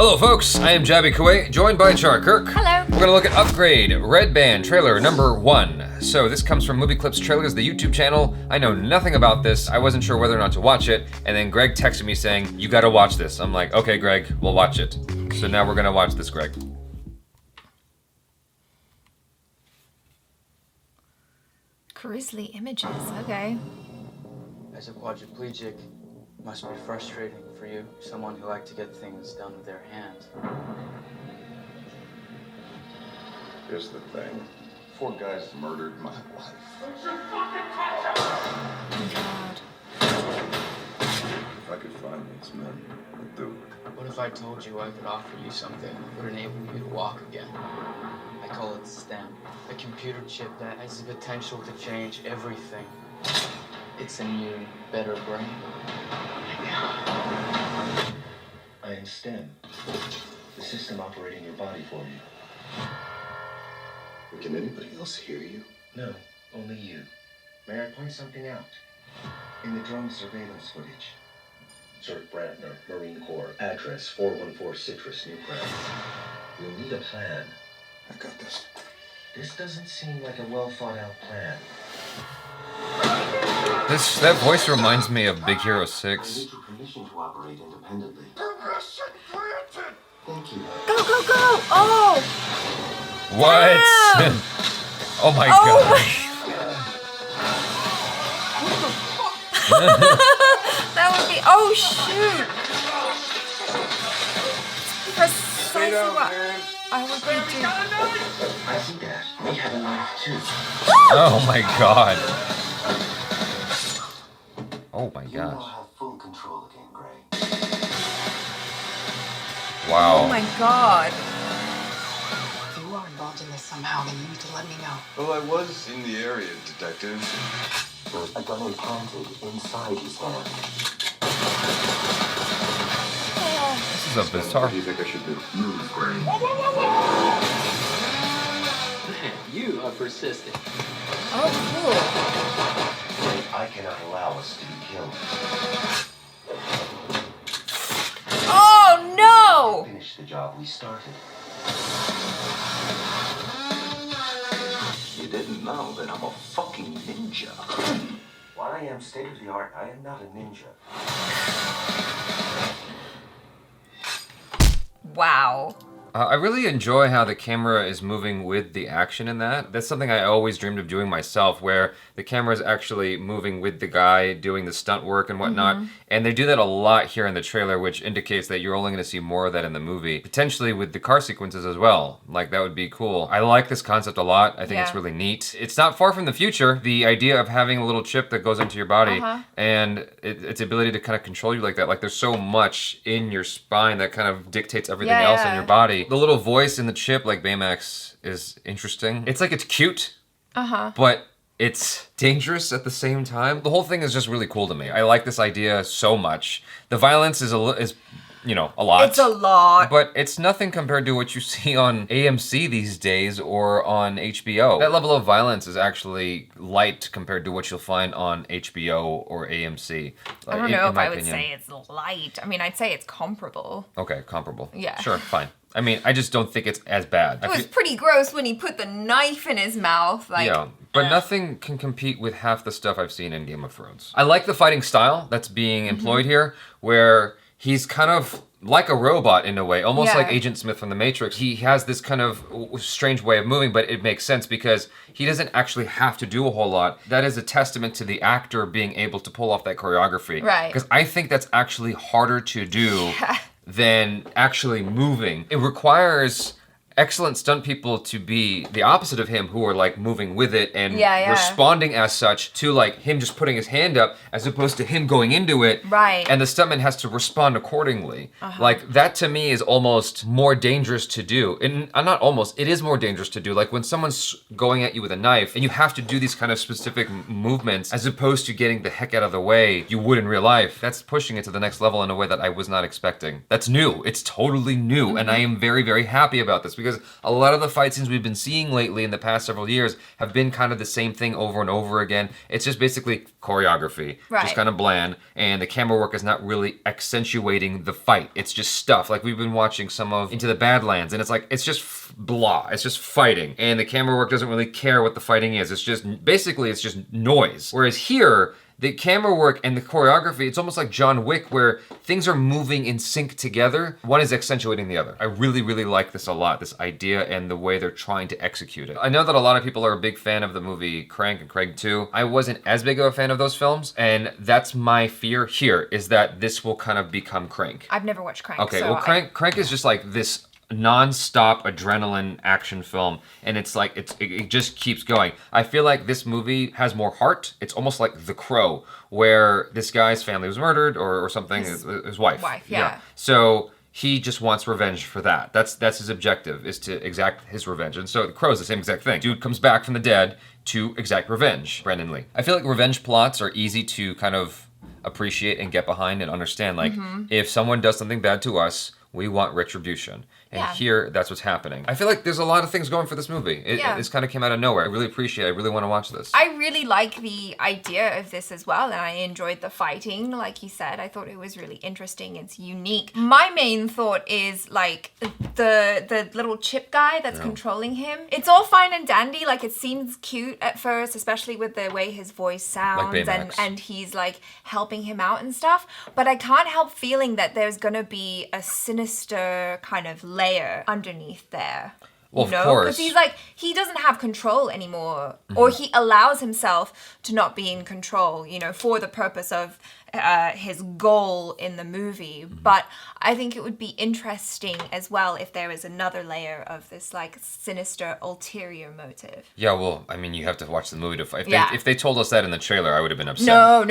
Hello folks, I am Jaby Koay, joined by KIRK. Hello. We're gonna look at Upgrade, Red Band, trailer number 1. So this comes from Movie Clips Trailers, the YouTube channel. I know nothing about this. I wasn't sure whether or not to watch it, and then Greg texted me saying, you gotta watch this. I'm like, okay Greg, we'll watch it. So now we're gonna watch this, Greg. Grisly images, okay. As a quadriplegic, it must be frustrating for you, someone who likes to get things done with their hands. Here's the thing. 4 guys murdered my wife. God. If I could find these men, I'd do it. What if I told you I could offer you something that would enable you to walk again? I call it STEM, a computer chip that has the potential to change everything. It's a new, better brain. I am STEM, the system operating your body for you. Can anybody else hear you? No, only you. May I point something out? In the drone surveillance footage, Zerk Brantner, Marine Corps, address 414 Citrus, Newcraft. You'll need a plan. I got this. This doesn't seem like a well-thought-out plan. That voice reminds me of Big Hero 6. I need your permission to operate independently. Permission granted! Thank you. Go, go, go! Oh! What? Damn! Oh my Oh god. That would be. Oh shoot! Precisely what I would be doing. I see that. We have a knife too. Oh my god. Oh my You now gosh. have full control again, Gray. Wow. Oh my god. If you are involved in this somehow, then you need to let me know. Well, I was in the area, detective. There's a gun implanted inside his hand. This is a bizarre. What do you think I should do? Move, Gray. You are persistent. Oh cool. I cannot allow us to be killed. Oh no! Finish the job we started. You didn't know that I'm a fucking ninja. While I am state-of-the-art, I am not a ninja. Wow. I really enjoy how the camera is moving with the action in that. That's something I always dreamed of doing myself, where the camera is actually moving with the guy doing the stunt work and whatnot. And they do that a lot here in the trailer, which indicates that you're only going to see more of that in the movie. Potentially with the car sequences as well. Like, that would be cool. I like this concept a lot. I think it's Yeah. really neat. It's not far from the future. The idea of having a little chip that goes into your body and its ability to kind of control you like that. Like, there's so much in your spine that kind of dictates everything else in your body. The little voice in the chip, like Baymax, is interesting. It's like it's cute, but it's dangerous at the same time. The whole thing is just really cool to me. I like this idea so much. The violence is a lot. It's a lot. But it's nothing compared to what you see on AMC these days or on HBO. That level of violence is actually light compared to what you'll find on HBO or AMC. I don't know if I would say it's light. I mean, I'd say it's comparable. Okay, comparable. Yeah. Sure, fine. I mean, I just don't think it's as bad. It was pretty gross when he put the knife in his mouth. Like, yeah, but nothing can compete with half the stuff I've seen in Game of Thrones. I like the fighting style that's being employed here, where he's kind of like a robot in a way, almost like Agent Smith from The Matrix. He has this kind of strange way of moving, but it makes sense because he doesn't actually have to do a whole lot. That is a testament to the actor being able to pull off that choreography. Right. Because I think that's actually harder to do than actually moving. It requires excellent stunt people to be the opposite of him, who are like moving with it and responding as such, to like him just putting his hand up as opposed to him going into it. Right. And the stuntman has to respond accordingly. Like, that to me is almost more dangerous to do. And not almost, it is more dangerous to do. Like when someone's going at you with a knife and you have to do these kind of specific movements as opposed to getting the heck out of the way you would in real life. That's pushing it to the next level in a way that I was not expecting. That's new. It's totally new. And I am very, very happy about this because because a lot of the fight scenes we've been seeing lately in the past several years have been kind of the same thing over and over again. It's just basically choreography, just kind of bland, and the camera work is not really accentuating the fight. It's just stuff. Like we've been watching some of Into the Badlands, and it's like, it's just blah. It's just fighting, and the camera work doesn't really care what the fighting is. It's just, basically, it's just noise. Whereas here, the camera work and the choreography, it's almost like John Wick, where things are moving in sync together. One is accentuating the other. I really, really like this a lot, this idea and the way they're trying to execute it. I know that a lot of people are a big fan of the movie Crank and Crank 2. I wasn't as big of a fan of those films, and that's my fear here, is that this will kind of become Crank. I've never watched Crank. Okay, well, Crank is just like this non-stop adrenaline action film, and it's like it just keeps going. I feel like this movie has more heart. It's almost like The Crow, where this guy's family was murdered or something, his wife. Yeah. So he just wants revenge for that. That's his objective, is to exact his revenge. And so The Crow is the same exact thing. Dude comes back from the dead to exact revenge. Brandon Lee. I feel like revenge plots are easy to kind of appreciate and get behind and understand. Like, if someone does something bad to us, we want retribution. And here, that's what's happening. I feel like there's a lot of things going for this movie. This kind of came out of nowhere. I really appreciate it. I really want to watch this. I really like the idea of this as well, and I enjoyed the fighting, like you said. I thought it was really interesting. It's unique. My main thought is, like, the little chip guy that's controlling him. It's all fine and dandy. Like, it seems cute at first, especially with the way his voice sounds, like and he's, like, helping him out and stuff. But I can't help feeling that there's gonna be a sinister kind of layer underneath there. Well, of course. Because he's like, he doesn't have control anymore, or he allows himself to not be in control, for the purpose of his goal in the movie. But I think it would be interesting as well if there is another layer of this, like, sinister ulterior motive. Yeah, well, I mean, you have to watch the movie to fight. If they told us that in the trailer, I would have been upset. No.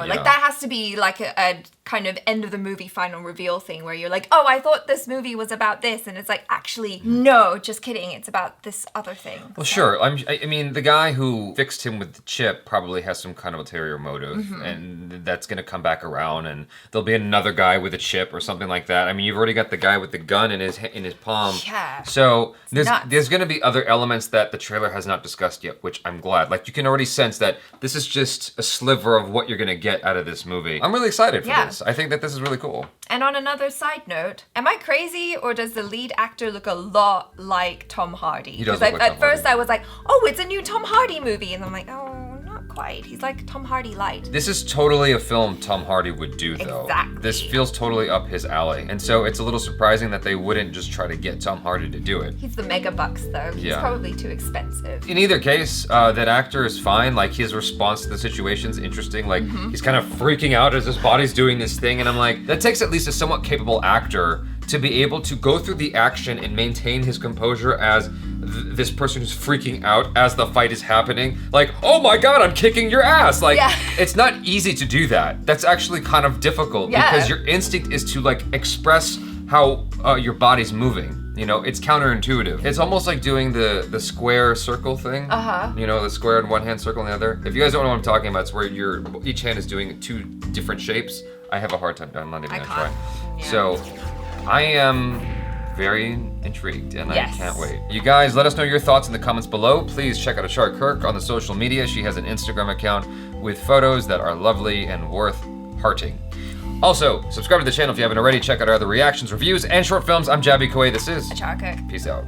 Like, that has to be like a kind of end of the movie final reveal thing where you're like, oh, I thought this movie was about this, and it's like, actually, no, just kidding, it's about this other thing. Well, sure. I mean, the guy who fixed him with the chip probably has some kind of ulterior motive, and that's gonna come back around, and there'll be another guy with a chip or something like that. I mean, you've already got the guy with the gun in his palm. Yeah. So there's gonna be other elements that the trailer has not discussed yet, which I'm glad. Like, you can already sense that this is just a sliver of what you're gonna get out of this movie. I'm really excited for this. I think that this is really cool. And on another side note, am I crazy, or does the lead actor look a lot like Tom Hardy? He does look like Tom Hardy. At first I was like, oh, it's a new Tom Hardy movie, and I'm like, oh, not quite. He's like Tom Hardy light. This is totally a film Tom Hardy would do, though. Exactly. This feels totally up his alley. And so it's a little surprising that they wouldn't just try to get Tom Hardy to do it. He's the mega bucks, though. He's probably too expensive. In either case, that actor is fine. Like, his response to the situation's interesting. Like, he's kind of freaking out as his body's doing this thing. And I'm like, that takes at least a somewhat capable actor to be able to go through the action and maintain his composure as this person who's freaking out as the fight is happening. Like, oh my God, I'm kicking your ass. Like, it's not easy to do that. That's actually kind of difficult because your instinct is to, like, express how your body's moving. It's counterintuitive. It's almost like doing the square circle thing. The square in one hand, circle in the other. If you guys don't know what I'm talking about, it's where each hand is doing two different shapes. I have a hard time. I'm not even gonna try. Yeah. So I am very intrigued, and I can't wait. You guys, let us know your thoughts in the comments below. Please check out Achara KIRK on the social media. She has an Instagram account with photos that are lovely and worth hearting. Also, subscribe to the channel if you haven't already. Check out our other reactions, reviews, and short films. I'm Jaby Koay. This is Achara KIRK. Peace out.